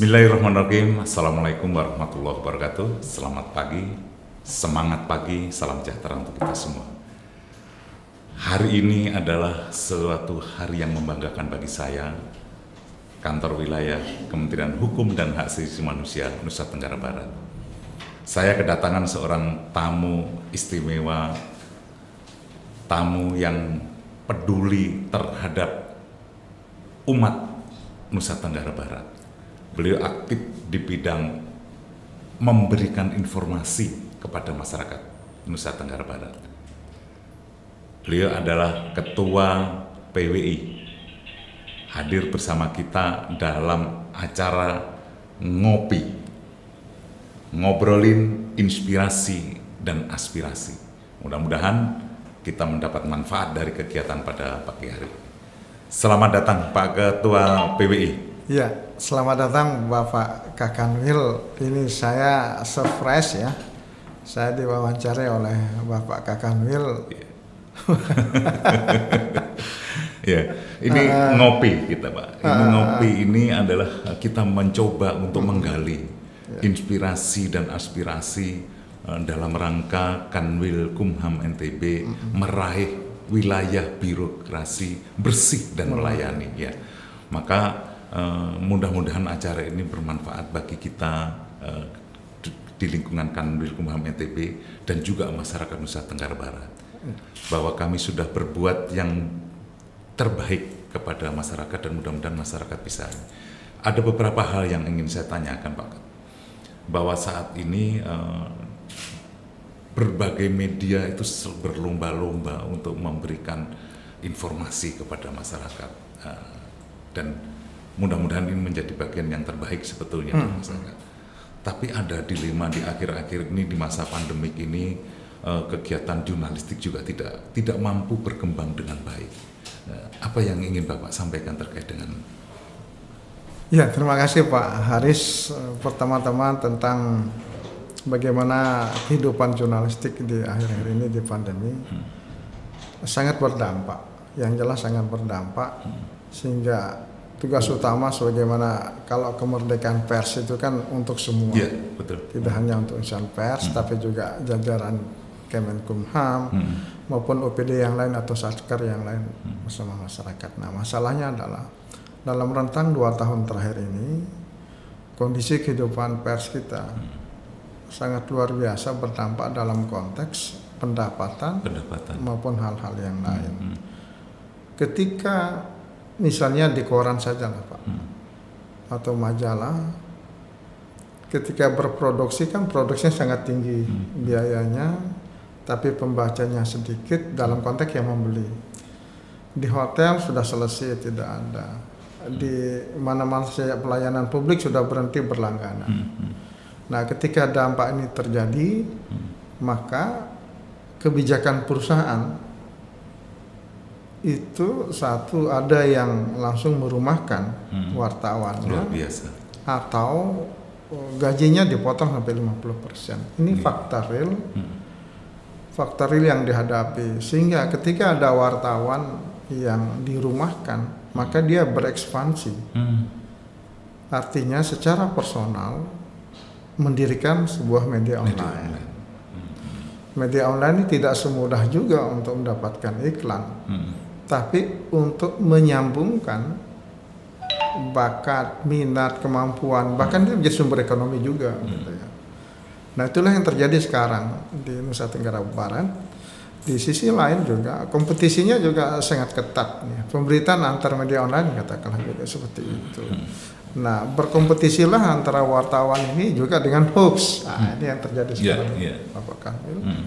Bismillahirrahmanirrahim. Assalamualaikum warahmatullahi wabarakatuh. Selamat pagi, semangat pagi, salam sejahtera untuk kita semua. Hari ini adalah suatu hari yang membanggakan bagi saya, Kantor Wilayah Kementerian Hukum dan Hak Asasi Manusia Nusa Tenggara Barat. Saya kedatangan seorang tamu istimewa, tamu yang peduli terhadap umat Nusa Tenggara Barat. Beliau aktif di bidang memberikan informasi kepada masyarakat Nusa Tenggara Barat. Beliau adalah Ketua PWI, hadir bersama kita dalam acara ngobrolin inspirasi dan aspirasi. Mudah-mudahan kita mendapat manfaat dari kegiatan pada pagi hari. Selamat datang Pak Ketua PWI. Ya, selamat datang Bapak Kakanwil. Ini saya surprise ya. Saya diwawancari oleh Bapak Kakanwil. Ya, ini ngopi kita Pak. Ini ngopi ini adalah kita mencoba untuk menggali inspirasi dan aspirasi dalam rangka Kanwil Kumham NTB meraih wilayah birokrasi bersih dan melayani ya. Maka mudah-mudahan acara ini bermanfaat bagi kita di lingkungan Kanwil Kumham NTB dan juga masyarakat Nusa Tenggara Barat, bahwa kami sudah berbuat yang terbaik kepada masyarakat dan mudah-mudahan masyarakat bisa. Ada beberapa hal yang ingin saya tanyakan Pak, bahwa saat ini berbagai media itu berlomba-lomba untuk memberikan informasi kepada masyarakat dan mudah-mudahan ini menjadi bagian yang terbaik sebetulnya dari masyarakat. Tapi ada dilema di akhir-akhir ini, di masa pandemik ini, kegiatan jurnalistik juga tidak mampu berkembang dengan baik. Apa yang ingin Bapak sampaikan terkait dengan? Ya, terima kasih Pak Haris. Pertama-tama tentang bagaimana kehidupan jurnalistik di akhir-akhir ini di pandemi sangat berdampak. Yang jelas sangat berdampak sehingga tugas utama sebagaimana kalau kemerdekaan pers itu kan untuk semua, ya, betul. Tidak hanya untuk insan pers, tapi juga jajaran Kemenkumham maupun OPD yang lain atau satker yang lain bersama masyarakat. Nah, masalahnya adalah dalam rentang 2 tahun terakhir ini kondisi kehidupan pers kita sangat luar biasa berdampak dalam konteks pendapatan. Maupun hal-hal yang lain. Ketika misalnya di koran saja lah Pak, atau majalah, ketika berproduksi kan produksinya sangat tinggi biayanya, tapi pembacanya sedikit dalam konteks yang membeli. Di hotel sudah selesai, tidak ada. Di mana-mana saja pelayanan publik sudah berhenti berlangganan. Nah, ketika dampak ini terjadi, maka kebijakan perusahaan itu satu, ada yang langsung merumahkan wartawannya, luar biasa, atau gajinya dipotong sampai 50%. Ini fakta real, fakta real yang dihadapi. Sehingga ketika ada wartawan yang dirumahkan, maka dia berekspansi. Artinya secara personal mendirikan sebuah media online. Media online ini tidak semudah juga untuk mendapatkan iklan. Tapi untuk menyambungkan bakat, minat, kemampuan, bahkan itu menjadi sumber ekonomi juga. Gitu ya. Nah, itulah yang terjadi sekarang di Nusa Tenggara Barat. Di sisi lain juga kompetisinya juga sangat ketat. Ya. Pemberitaan antar media online katakanlah juga seperti itu. Nah, berkompetisilah antara wartawan ini juga dengan hoax. Nah, ini yang terjadi sekarang, Bapak Kamil.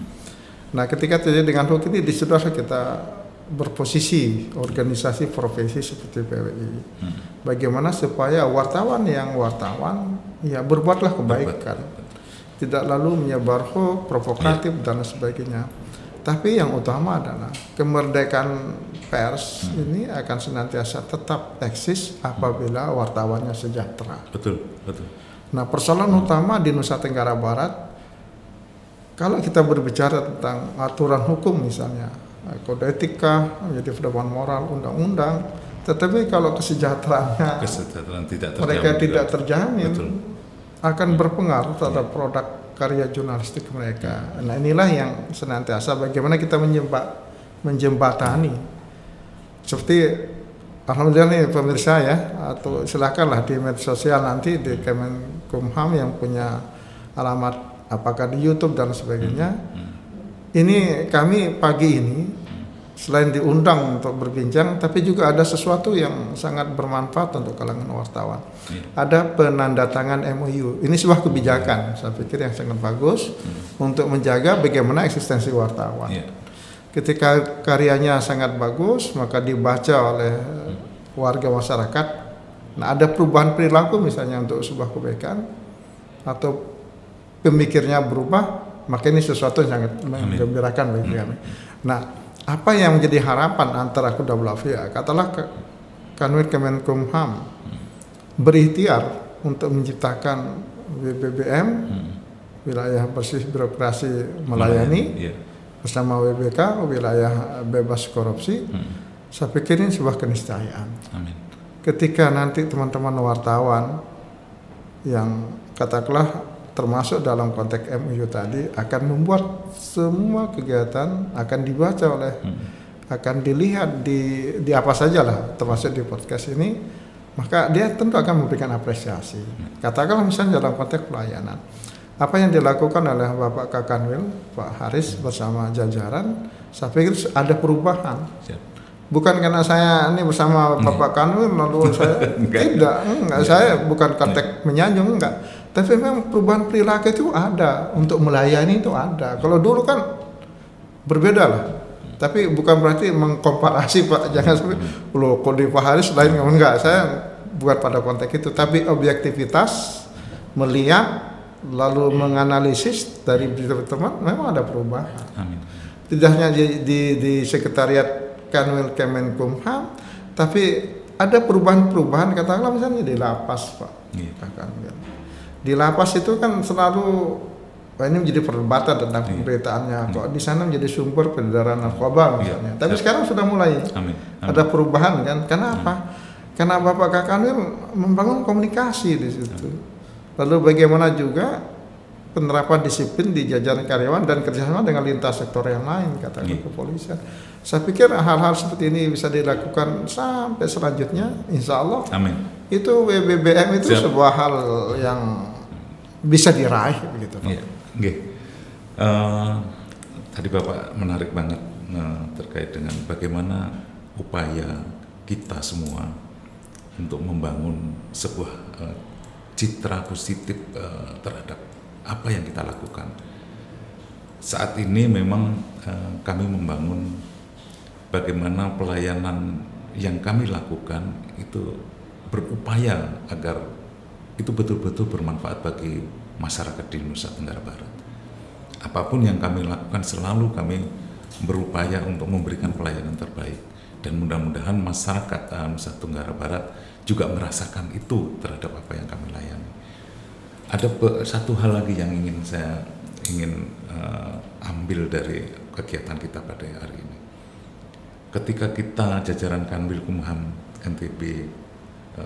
Nah, ketika terjadi dengan hoax ini, disitulah kita berposisi organisasi profesi seperti PWI. Bagaimana supaya wartawan ya berbuatlah kebaikan, tidak lalu menyebar hoax, provokatif dan sebagainya. Tapi yang utama adalah kemerdekaan pers ini akan senantiasa tetap eksis apabila wartawannya sejahtera. Betul. Nah, persoalan utama di Nusa Tenggara Barat, kalau kita berbicara tentang aturan hukum misalnya, kode etika, jadi pedoman moral, undang-undang, Tetapi kalau kesejahteraannya tidak mereka tidak terjamin, betul, akan berpengaruh terhadap produk karya jurnalistik mereka. Nah inilah yang senantiasa bagaimana kita menjembatani. Seperti alhamdulillah nih pemirsa ya, atau silakanlah di media sosial nanti di Kemenkumham yang punya alamat apakah di YouTube dan sebagainya. Ini kami pagi ini selain diundang untuk berbincang, tapi juga ada sesuatu yang sangat bermanfaat untuk kalangan wartawan. Ada penandatangan MOU. Ini sebuah kebijakan, saya pikir yang sangat bagus untuk menjaga bagaimana eksistensi wartawan. Ketika karyanya sangat bagus, maka dibaca oleh warga masyarakat. Nah, ada perubahan perilaku misalnya untuk sebuah kebaikan atau pemikirnya berubah, maka ini sesuatu yang sangat menggembirakan bagi kami. Nah, apa yang menjadi harapan antara kedua belah pihak? Katalah Kanwil Kemenkumham berikhtiar untuk menciptakan WBBM, wilayah bersih birokrasi melayani, bersama WBK, wilayah bebas korupsi. Saya pikir ini sebuah keniscayaan. Ketika nanti teman-teman wartawan yang katakanlah termasuk dalam konteks MOU tadi akan membuat semua kegiatan akan dibaca oleh akan dilihat di apa saja lah termasuk di podcast ini, maka dia tentu akan memberikan apresiasi. Katakanlah misalnya dalam konteks pelayanan, apa yang dilakukan oleh Bapak Kakanwil, Pak Haris bersama jajaran, saya pikir ada perubahan. Bukan karena saya ini bersama Bapak Kanwil lalu saya enggak, saya bukan konteks menyanjung, enggak. Tapi memang perubahan perilaku itu ada, untuk melayani itu ada. Kalau dulu kan berbeda lah. Tapi bukan berarti mengkomparasi Pak, jangan sampai loh kok di Pak Haris lain, enggak. Saya bukan pada konteks itu, tapi objektivitas melihat lalu menganalisis dari teman-teman memang ada perubahan. Tidak hanya di sekretariat Kanwil Kemenkumham, tapi ada perubahan-perubahan katakanlah misalnya di lapas Pak. Di lapas itu kan selalu ini menjadi perdebatan tentang pemberitaannya, kok di sana menjadi sumber peredaran narkoba misalnya. Tapi sekarang sudah mulai ada perubahan kan? Karena apa? Karena Bapak Kakanwil membangun komunikasi di situ. Lalu bagaimana juga penerapan disiplin di jajaran karyawan dan kerjasama dengan lintas sektor yang lain, katakan kepolisian. Saya pikir hal-hal seperti ini bisa dilakukan sampai selanjutnya, insya Allah. Itu WBBM itu sebuah hal yang bisa diraih begitu. Tadi Bapak menarik banget terkait dengan bagaimana upaya kita semua untuk membangun sebuah citra positif terhadap apa yang kita lakukan. Saat ini memang kami membangun bagaimana pelayanan yang kami lakukan itu berupaya agar itu betul-betul bermanfaat bagi masyarakat di Nusa Tenggara Barat. Apapun yang kami lakukan selalu kami berupaya untuk memberikan pelayanan terbaik, dan mudah-mudahan masyarakat Nusa Tenggara Barat juga merasakan itu terhadap apa yang kami layani. Ada satu hal lagi yang saya ingin ambil dari kegiatan kita pada hari ini. Ketika kita jajaran Kanwil Kumham NTB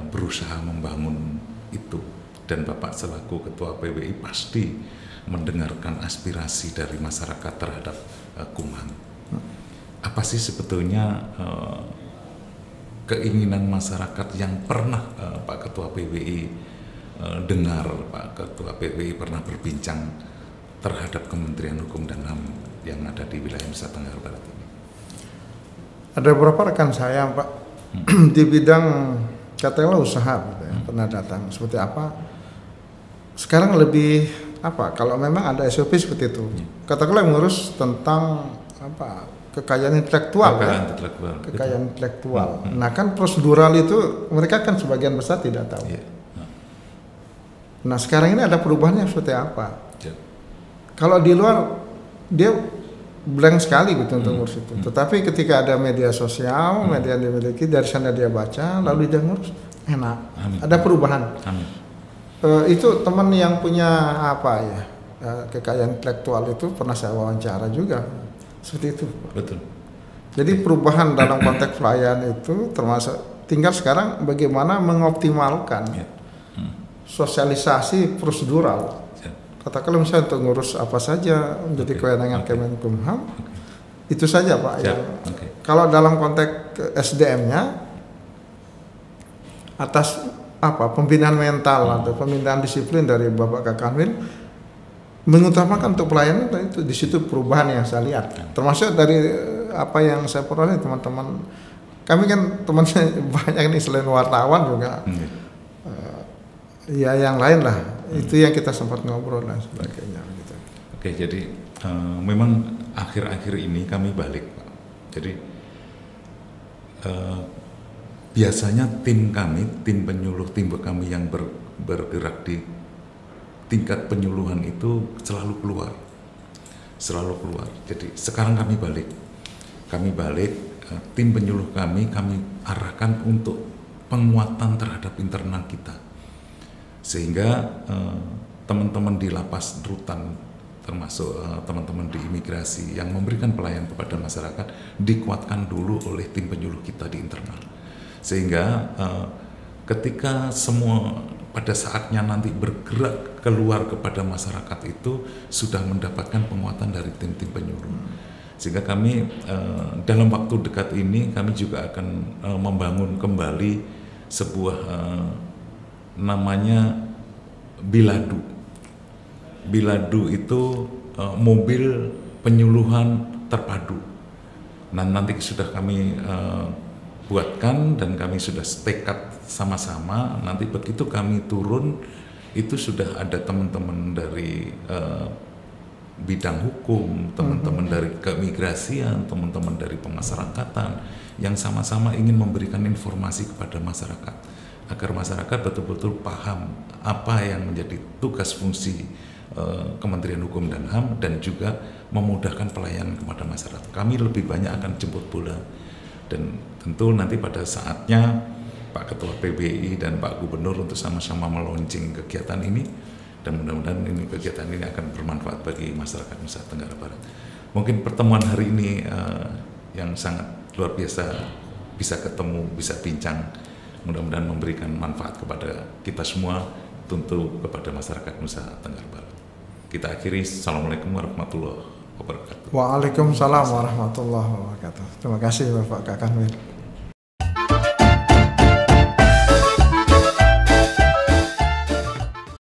berusaha membangun itu, dan Bapak selaku Ketua PWI pasti mendengarkan aspirasi dari masyarakat terhadap Kumham. Apa sih sebetulnya keinginan masyarakat yang pernah Pak Ketua PWI dengar, Pak Ketua PWI pernah berbincang terhadap Kementerian Hukum dan HAM yang ada di wilayah Nusa Tenggara Barat ini? Ada beberapa rekan saya Pak di bidang katakanlah usaha gitu ya, pernah datang. Seperti apa? Sekarang lebih apa? Kalau memang ada SOP seperti itu, katakanlah mengurus tentang apa? Kekayaan intelektual, kekayaan intelektual. Nah kan prosedural itu mereka kan sebagian besar tidak tahu. Nah sekarang ini ada perubahannya seperti apa? Kalau di luar dia blank sekali gitu untuk ngurus itu. Tetapi ketika ada media sosial, media yang dimiliki, dari sana dia baca, lalu dia ngurus, enak. Ada perubahan. Itu teman yang punya apa ya, kekayaan intelektual itu pernah saya wawancara juga. Seperti itu. Betul. Jadi perubahan dalam konteks pelayanan itu termasuk tinggal sekarang bagaimana mengoptimalkan sosialisasi prosedural. Katakanlah misalnya untuk ngurus apa saja menjadi kewenangan Kemenkumham, itu saja Pak. Kalau dalam konteks SDM-nya atas pembinaan mental atau pembinaan disiplin dari Bapak Kakanwil mengutamakan untuk pelayanan, itu di situ perubahan yang saya lihat. Termasuk dari apa yang saya peroleh teman-teman kami kan teman-teman banyak ini selain wartawan juga ya yang lain lah. Itu yang kita sempat ngobrol dan sebagainya gitu. Oke, jadi memang akhir-akhir ini kami balik Pak. Jadi biasanya tim penyuluh tim kami yang bergerak di tingkat penyuluhan itu selalu keluar. Jadi sekarang kami balik tim penyuluh kami arahkan untuk penguatan terhadap internal kita, sehingga teman-teman di lapas rutan termasuk teman-teman di imigrasi yang memberikan pelayanan kepada masyarakat dikuatkan dulu oleh tim penyuluh kita di internal, sehingga ketika semua pada saatnya nanti bergerak keluar kepada masyarakat itu sudah mendapatkan penguatan dari tim-tim penyuluh. Sehingga kami dalam waktu dekat ini kami juga akan membangun kembali sebuah namanya Biladu. Biladu itu mobil penyuluhan terpadu. Nah, nanti sudah kami buatkan dan kami sudah tekad sama-sama. Nanti begitu kami turun itu sudah ada teman-teman dari bidang hukum, teman-teman dari keimigrasian, teman-teman dari pemasyarakatan yang sama-sama ingin memberikan informasi kepada masyarakat agar masyarakat betul-betul paham apa yang menjadi tugas fungsi Kementerian Hukum dan HAM dan juga memudahkan pelayanan kepada masyarakat. Kami lebih banyak akan jemput bola dan tentu nanti pada saatnya Pak Ketua PBI dan Pak Gubernur untuk sama-sama meluncing kegiatan ini. Dan mudah-mudahan kegiatan ini akan bermanfaat bagi masyarakat Nusa Tenggara Barat. Mungkin pertemuan hari ini yang sangat luar biasa, bisa ketemu, bisa bincang, mudah-mudahan memberikan manfaat kepada kita semua, tentu kepada masyarakat Nusa Tenggara Barat. Kita akhiri, Assalamualaikum warahmatullahi wabarakatuh. Waalaikumsalam warahmatullahi wabarakatuh. Terima kasih Bapak Kakanwil.